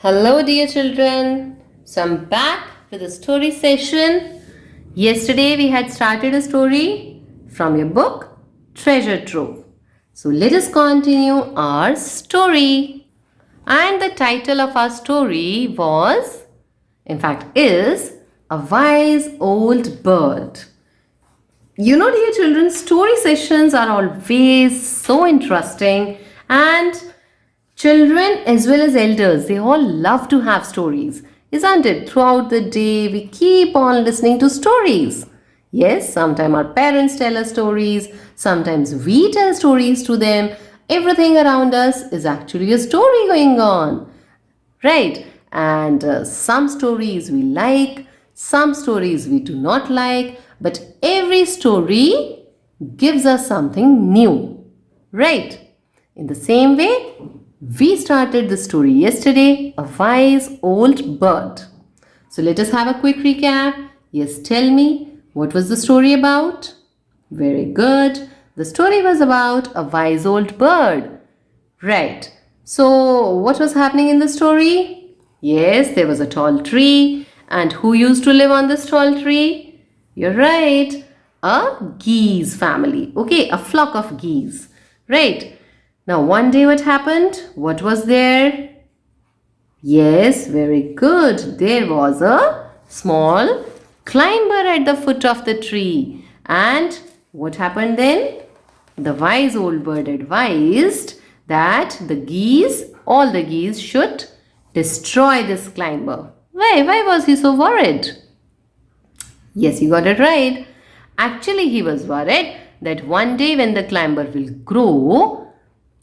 Hello, dear children. So I'm back with a story session. Yesterday we had started a story from your book, Treasure Trove. So let us continue our story. And the title of our story was, in fact, is A Wise Old Bird. You know, dear children, story sessions are always so interesting, and children as well as elders, they all love to have stories, isn't it? Throughout the day, we keep on listening to stories. Yes, sometimes our parents tell us stories, sometimes we tell stories to them. Everything around us is actually a story going on, right? And some stories we like, some stories we do not like, but every story gives us something new, right? In the same way, we started the story yesterday, A Wise Old Bird. So let us have a quick recap. Yes, tell me, what was the story about? Very good. The story was about a wise old bird. Right. So what was happening in the story? Yes, there was a tall tree. And who used to live on this tall tree? You're right. A geese family. Okay, a flock of geese. Right. Now, one day what happened? What was there? Yes, very good. There was a small climber at the foot of the tree. And what happened then? The wise old bird advised that all the geese should destroy this climber. Why was he so worried? Yes, you got it right. Actually, he was worried that one day when the climber will grow,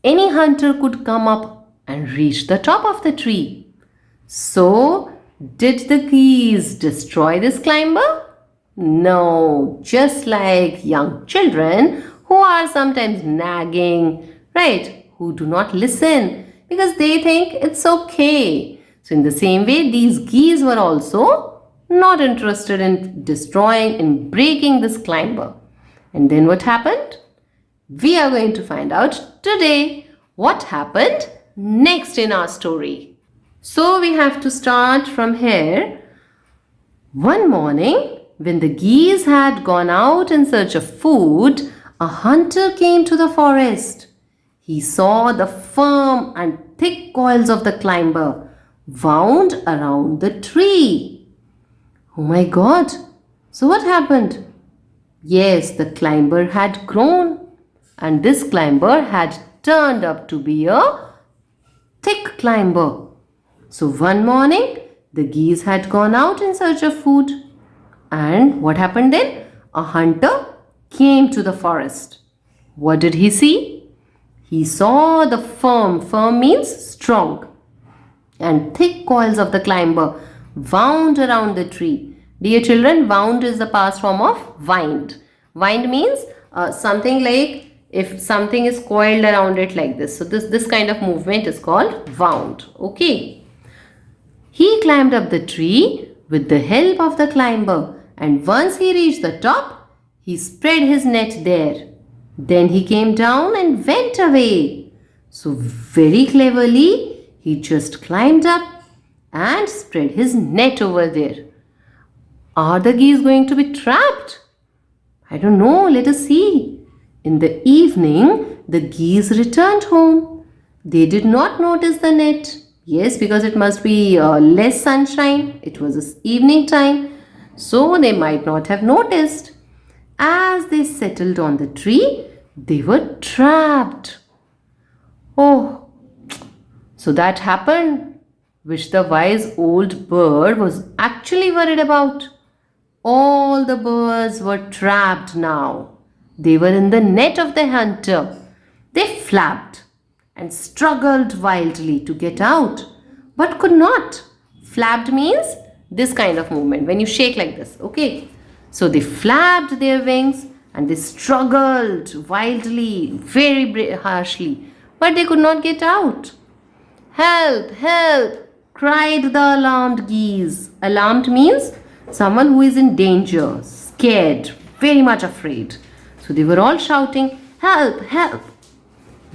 any hunter could come up and reach the top of the tree. So, did the geese destroy this climber? No, just like young children who are sometimes nagging, right? Who do not listen because they think it's okay. So, in the same way, these geese were also not interested in destroying and breaking this climber. And then what happened? We are going to find out today what happened next in our story. So we have to start from here. One morning, when the geese had gone out in search of food, a hunter came to the forest. He saw the firm and thick coils of the climber wound around the tree. Oh my God! So what happened? Yes, the climber had grown. And this climber had turned up to be a thick climber. So one morning, the geese had gone out in search of food. And what happened then? A hunter came to the forest. What did he see? He saw the firm means strong, and thick coils of the climber wound around the tree. Dear children, wound is the past form of wind. Wind means something like if something is coiled around it like this. So this kind of movement is called wound. Okay. He climbed up the tree with the help of the climber, and once he reached the top, he spread his net there. Then he came down and went away. So very cleverly, he just climbed up and spread his net over there. Are the geese going to be trapped? I don't know. Let us see. In the evening, the geese returned home. They did not notice the net. Yes, because it must be less sunshine. It was evening time. So they might not have noticed. As they settled on the tree, they were trapped. Oh, so that happened, which the wise old bird was actually worried about. All the birds were trapped now. They were in the net of the hunter. They flapped and struggled wildly to get out, but could not. Flapped means this kind of movement, when you shake like this, okay? So they flapped their wings and they struggled wildly, very harshly, but they could not get out. Help, help, cried the alarmed geese. Alarmed means someone who is in danger, scared, very much afraid. So they were all shouting, help, help.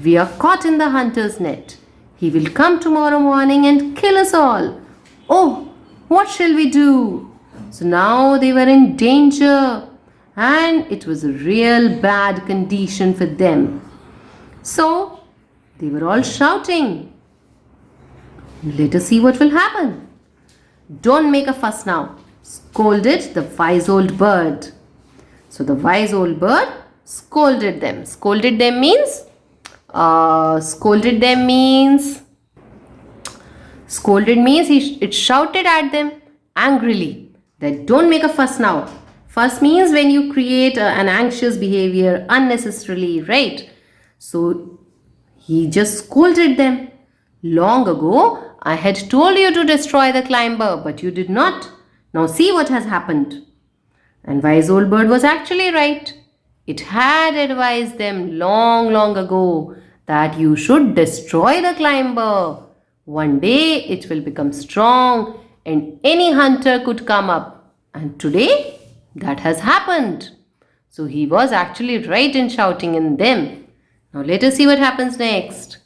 We are caught in the hunter's net. He will come tomorrow morning and kill us all. Oh, what shall we do? So now they were in danger, and it was a real bad condition for them. So they were all shouting. Let us see what will happen. Don't make a fuss now, scolded the wise old bird. So the wise old bird scolded them. Scolded them means it shouted at them angrily that don't make a fuss now. Fuss means when you create an anxious behavior unnecessarily, right? So he just scolded them. Long ago, I had told you to destroy the climber, but you did not. Now see what has happened. And wise old bird was actually right. It had advised them long ago that you should destroy the climber. One day it will become strong and any hunter could come up. And today that has happened. So he was actually right in shouting in them. Now let us see what happens next.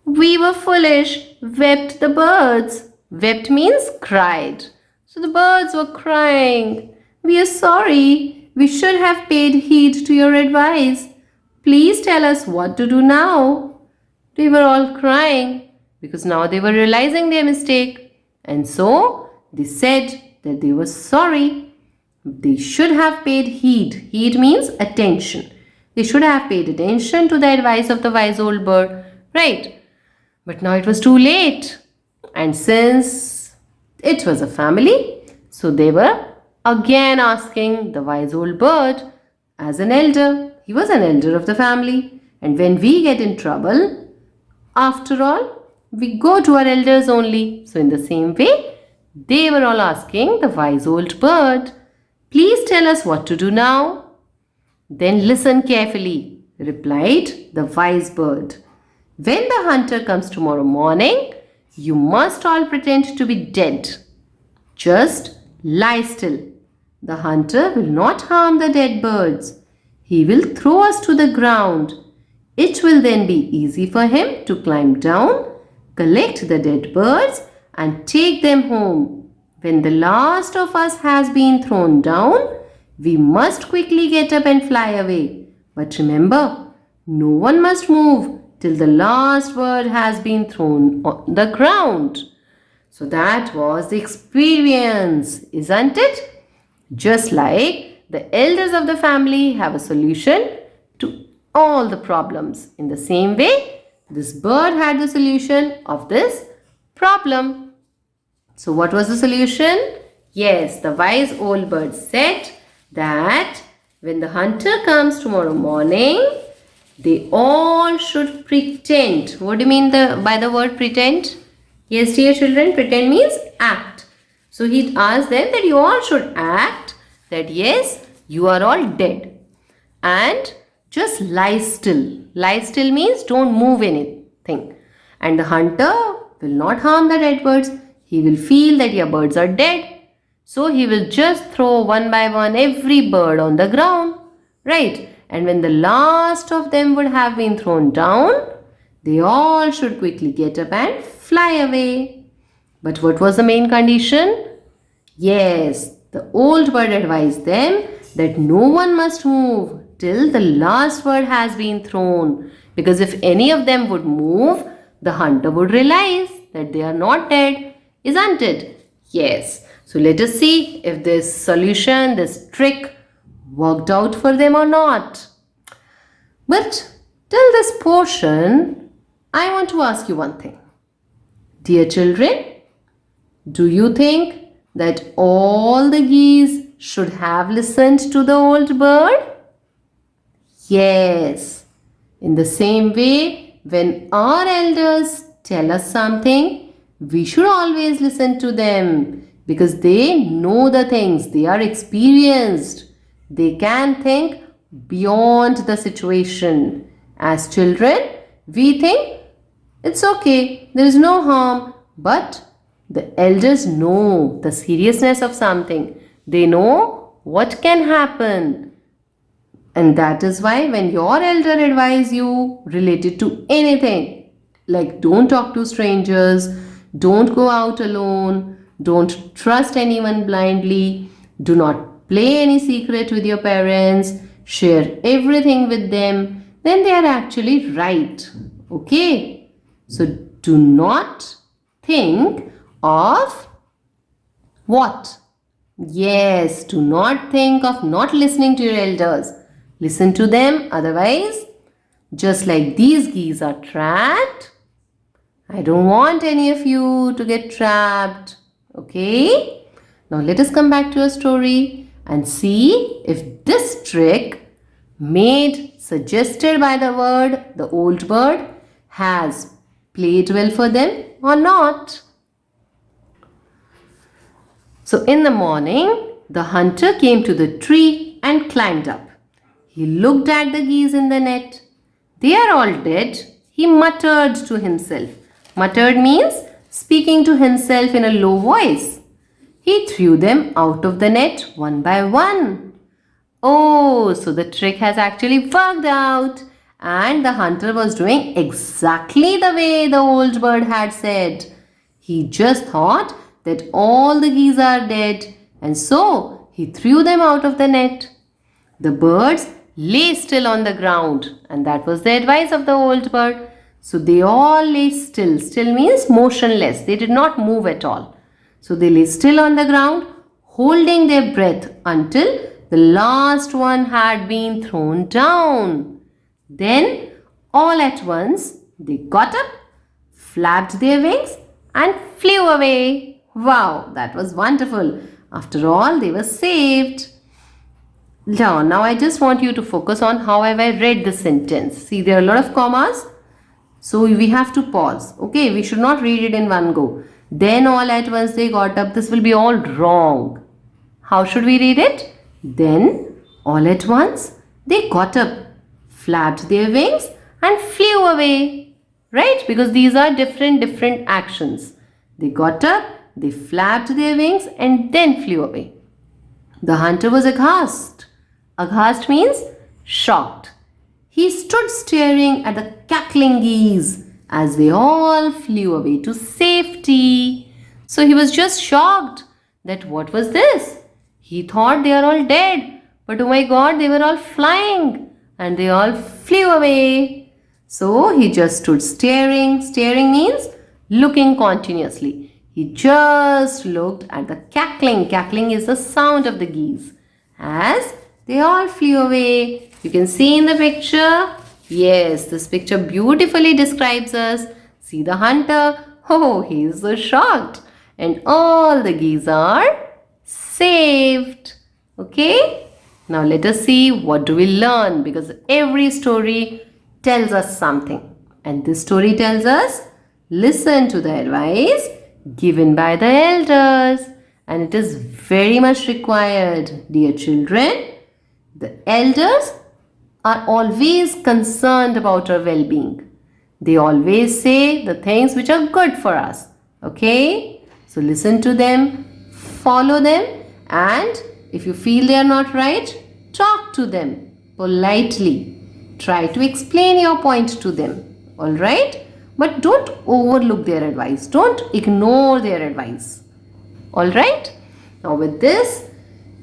We were foolish, wept the birds. Wept means cried. So the birds were crying. We are sorry. We should have paid heed to your advice. Please tell us what to do now. They were all crying because now they were realizing their mistake. And so they said that they were sorry. They should have paid heed. Heed means attention. They should have paid attention to the advice of the wise old bird. Right? But now it was too late. And since it was a family, so they were again asking the wise old bird as an elder. He was an elder of the family. And when we get in trouble, after all, we go to our elders only. So in the same way, they were all asking the wise old bird, please tell us what to do now. Then listen carefully, replied the wise bird. When the hunter comes tomorrow morning, you must all pretend to be dead. Just lie still. The hunter will not harm the dead birds. He will throw us to the ground. It will then be easy for him to climb down, collect the dead birds and take them home. When the last of us has been thrown down, we must quickly get up and fly away. But remember, no one must move till the last bird has been thrown on the ground. So that was the experience, isn't it? Just like the elders of the family have a solution to all the problems. In the same way, this bird had the solution of this problem. So what was the solution? Yes, the wise old bird said that when the hunter comes tomorrow morning, they all should pretend. What do you mean by the word pretend? Yes, dear children, pretend means act. So he asked them that you all should act that yes, you are all dead. And just lie still. Lie still means don't move anything. And the hunter will not harm the dead birds. He will feel that your birds are dead. So he will just throw one by one every bird on the ground. Right? And when the last of them would have been thrown down, they all should quickly get up and fly away. But what was the main condition? Yes, the old bird advised them that no one must move till the last bird has been thrown. Because if any of them would move, the hunter would realize that they are not dead, isn't it? Yes. So let us see if this solution, this trick worked out for them or not. But till this portion, I want to ask you one thing. Dear children, do you think that all the geese should have listened to the old bird? Yes. In the same way, when our elders tell us something, we should always listen to them because they know the things, they are experienced. They can think beyond the situation. As children, we think it's okay, there is no harm. But the elders know the seriousness of something. They know what can happen. And that is why when your elder advise you related to anything, Like, don't talk to strangers, don't go out alone, don't trust anyone blindly, do not play any secret with your parents, share everything with them, then they are actually right. Okay? So do not think of what? Yes, do not think of not listening to your elders. Listen to them, otherwise, just like these geese are trapped, I don't want any of you to get trapped. Okay? Now let us come back to a story and see if this trick suggested by the old bird, has played well for them or not. So in the morning, the hunter came to the tree and climbed up. He looked at the geese in the net. They are all dead, he muttered to himself. Muttered means speaking to himself in a low voice. He threw them out of the net one by one. Oh, so the trick has actually worked out. And the hunter was doing exactly the way the old bird had said. He just thought that all the geese are dead, and so he threw them out of the net. The birds lay still on the ground, and that was the advice of the old bird. So they all lay still. Still means motionless. They did not move at all. So they lay still on the ground, holding their breath until the last one had been thrown down. Then, all at once, they got up, flapped their wings, and flew away. Wow, that was wonderful. After all, they were saved. Now I just want you to focus on how have I read the sentence. See, there are a lot of commas. So we have to pause. Okay, we should not read it in one go. Then all at once they got up. This will be all wrong. How should we read it? Then all at once they got up, flapped their wings and flew away. Right? Because these are different actions. They got up, they flapped their wings and then flew away. The hunter was aghast. Aghast means shocked. He stood staring at the cackling geese as they all flew away to safety. So he was just shocked that what was this? He thought they are all dead, but oh my God, they were all flying and they all flew away. So he just stood staring. Staring means looking continuously. He just looked at the cackling. Cackling is the sound of the geese as they all flew away. You can see in the picture. Yes, this picture beautifully describes us. See the hunter. Oh, he is so shocked. And all the geese are saved. Okay? Now let us see what do we learn, because every story tells us something. And this story tells us, listen to the advice given by the elders. And it is very much required, dear children. The elders are always concerned about our well-being. They always say the things which are good for us. Okay? So listen to them, follow them, and if you feel they are not right, talk to them politely. Try to explain your point to them. Alright? But don't overlook their advice. Don't ignore their advice. Alright? Now with this,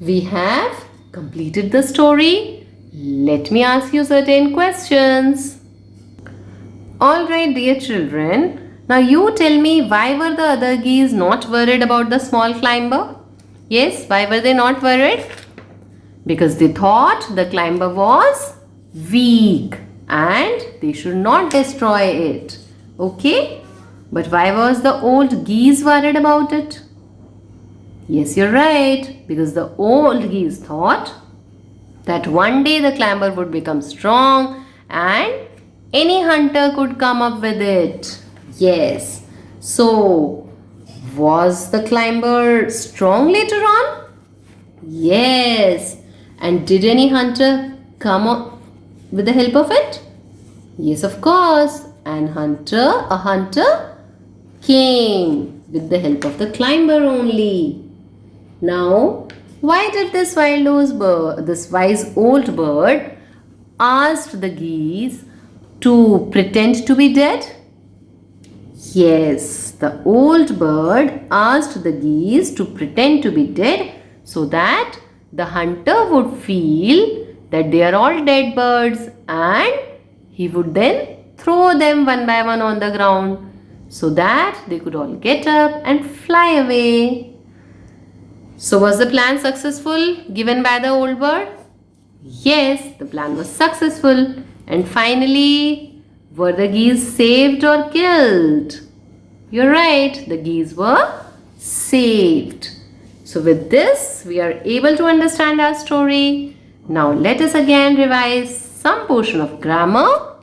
we have completed the story. Let me ask you certain questions. Alright, dear children. Now you tell me, why were the other geese not worried about the small climber? Yes, why were they not worried? Because they thought the climber was weak and they should not destroy it. Okay? But why was the old geese worried about it? Yes, you're right. Because the old geese thought that one day the climber would become strong and any hunter could come up with it. Yes. So, was the climber strong later on? Yes. And did any hunter come up with the help of it? Yes, of course. And a hunter came with the help of the climber only. Now, why did this wise old bird asked the geese to pretend to be dead? Yes, the old bird asked the geese to pretend to be dead so that the hunter would feel that they are all dead birds, and he would then throw them one by one on the ground so that they could all get up and fly away. So was the plan successful given by the old bird? Yes, the plan was successful. And finally, were the geese saved or killed? You're right, the geese were saved. So with this, we are able to understand our story. Now let us again revise some portion of grammar,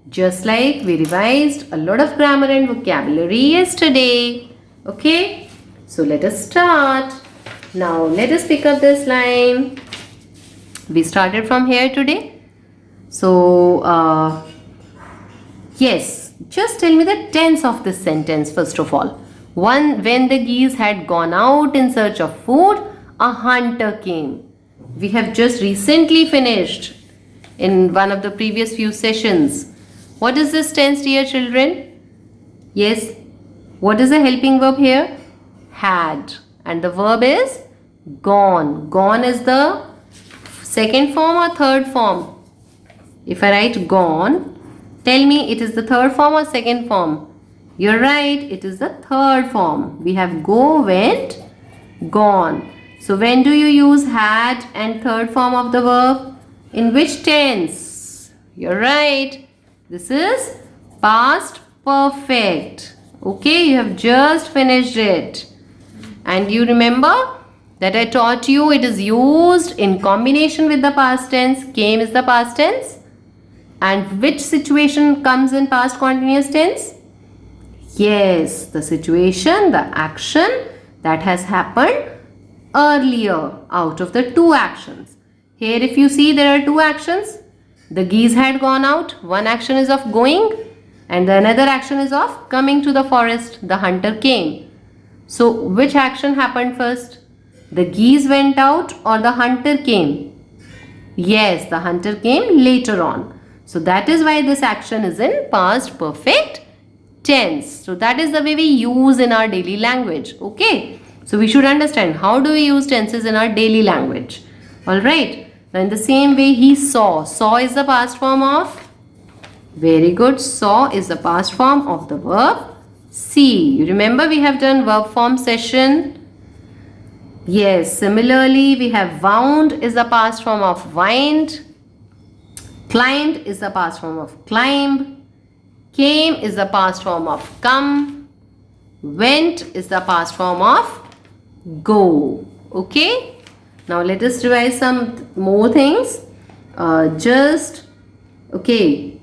just like we revised a lot of grammar and vocabulary yesterday. Okay, so let us start. Now let us pick up this line. We started from here today. So, yes, just tell me the tense of this sentence first of all. When the geese had gone out in search of food, a hunter came. We have just recently finished in one of the previous few sessions. What is this tense, dear children? Yes, what is the helping verb here? Had. And the verb is gone. Gone is the second form or third form? If I write gone, tell me it is the third form or second form? You're right, it is the third form. We have go, went, gone. So when do you use had and third form of the verb? In which tense? You're right. This is past perfect. Okay, you have just finished it. And you remember that I taught you it is used in combination with the past tense. Came is the past tense. And which situation comes in past continuous tense? Yes, the situation, the action that has happened earlier out of the two actions. Here if you see there are two actions. The geese had gone out. One action is of going and the another action is of coming to the forest. The hunter came. So which action happened first? The geese went out or the hunter came? Yes, the hunter came later on. So that is why this action is in past perfect tense. So that is the way we use in our daily language. Okay. So we should understand how do we use tenses in our daily language. Alright. Now in the same way he saw. Saw is the past form of. Very good. Saw is the past form of the verb see. You remember we have done verb form session. Yes. Similarly we have wound is the past form of wind. Climbed is the past form of climb. Came is the past form of come. Went is the past form of go. Okay. Now let us revise some more things. Okay.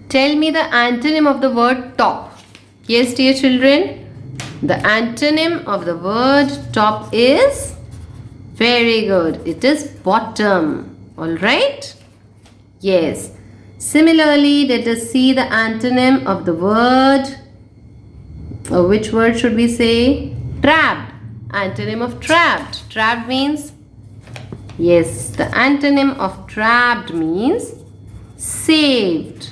Tell me the antonym of the word top. Yes, dear children. The antonym of the word top is, very good, it is bottom. Alright? Yes. Similarly, let us see the antonym of the word. Which word should we say? Trapped. Antonym of trapped. Trapped means? Yes, the antonym of trapped means saved.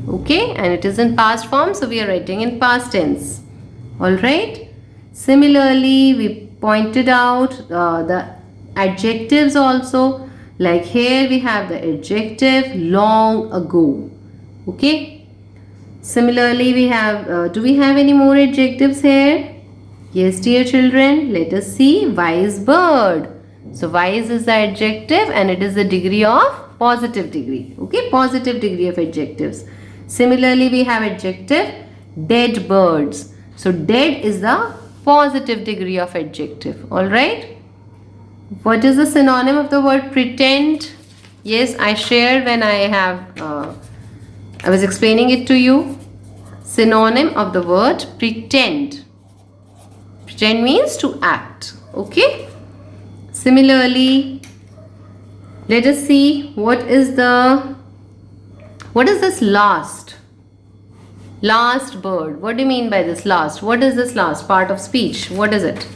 Okay, and it is in past form, so we are writing in past tense. Alright? Similarly, we pointed out the adjectives also. Like here we have the adjective long ago. Okay. Similarly we have, do we have any more adjectives here? Yes, dear children. Let us see. Wise bird. So wise is the adjective and it is the degree of positive degree. Okay. Positive degree of adjectives. Similarly we have adjective dead birds. So dead is the positive degree of adjective. Alright. What is the synonym of the word pretend? Yes, I shared when I was explaining it to you. Synonym of the word pretend. Pretend means to act. Okay. Similarly, let us see what is this last? Last bird. What do you mean by this last? What is this last part of speech? What is it?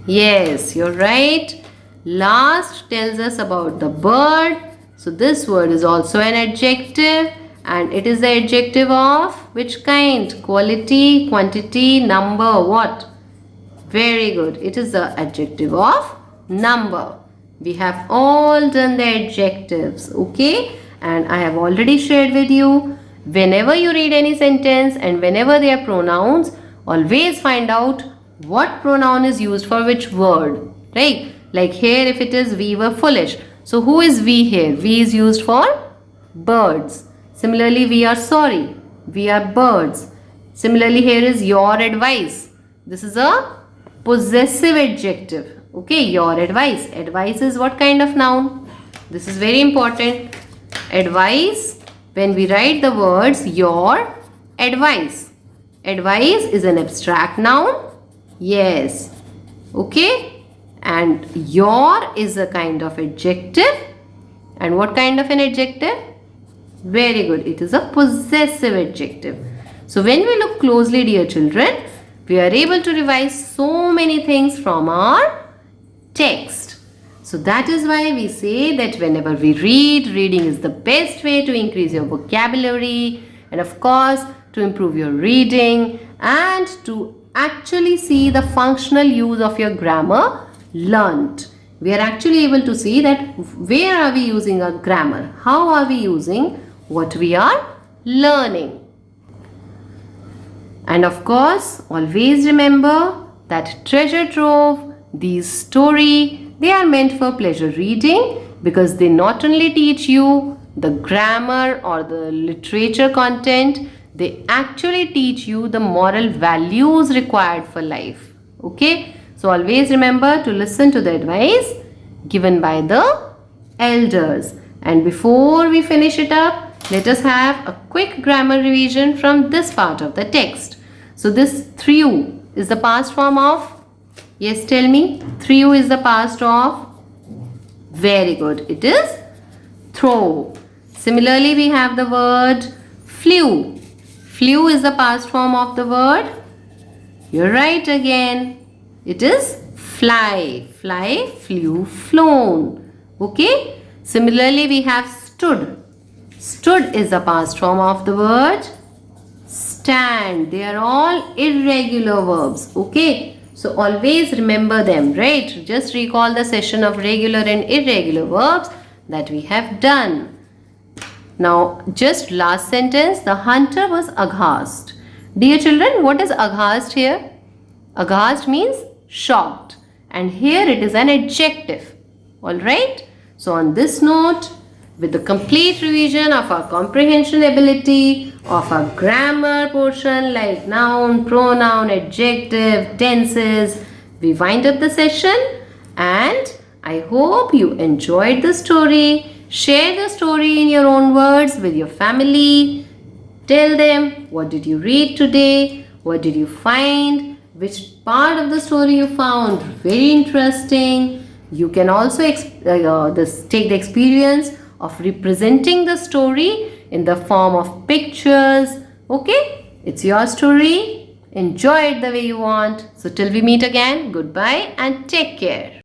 Yes, you're right. Last tells us about the bird. So this word is also an adjective, and it is the adjective of which kind? Quality, quantity, number, what? Very good. It is the adjective of number. We have all done the adjectives, okay? And I have already shared with you, whenever you read any sentence and whenever they are pronouns, always find out what pronoun is used for which word, right? Like here, if it is we were foolish. So who is we here? We is used for birds. Similarly, we are sorry. We are birds. Similarly, here is your advice. This is a possessive adjective. Okay, your advice. Advice is what kind of noun? This is very important. Advice, when we write the words your advice. Advice is an abstract noun. Yes. Okay. And your is a kind of adjective. And what kind of an adjective? Very good. It is a possessive adjective. So when we look closely, dear children, we are able to revise so many things from our text. So that is why we say that whenever we read, reading is the best way to increase your vocabulary and of course to improve your reading and to actually see the functional use of your grammar learnt. We are actually able to see that where are we using our grammar, how are we using what we are learning. And of course, always remember that treasure trove, these story, they are meant for pleasure reading because they not only teach you the grammar or the literature content, they actually teach you the moral values required for life. Okay? So always remember to listen to the advice given by the elders. And before we finish it up, let us have a quick grammar revision from this part of the text. So this threw is the past form of, yes, tell me, threw is the past of, very good, it is throw. Similarly, we have the word flew. Flew is the past form of the word, you're right again, it is fly. Fly, flew, flown. Okay. Similarly, we have stood. Stood is the past form of the word stand. They are all irregular verbs. Okay. So always remember them, right? Just recall the session of regular and irregular verbs that we have done. Now, just last sentence, the hunter was aghast. Dear children, what is aghast here? Aghast means shocked. And here it is an adjective. Alright. So on this note, with the complete revision of our comprehension ability, of our grammar portion like noun, pronoun, adjective, tenses, we wind up the session and I hope you enjoyed the story. Share the story in your own words with your family. Tell them what did you read today, what did you find, which part of the story you found very interesting. You can also take the experience of representing the story in the form of pictures. Okay, it's your story. Enjoy it the way you want. So till we meet again, goodbye and take care.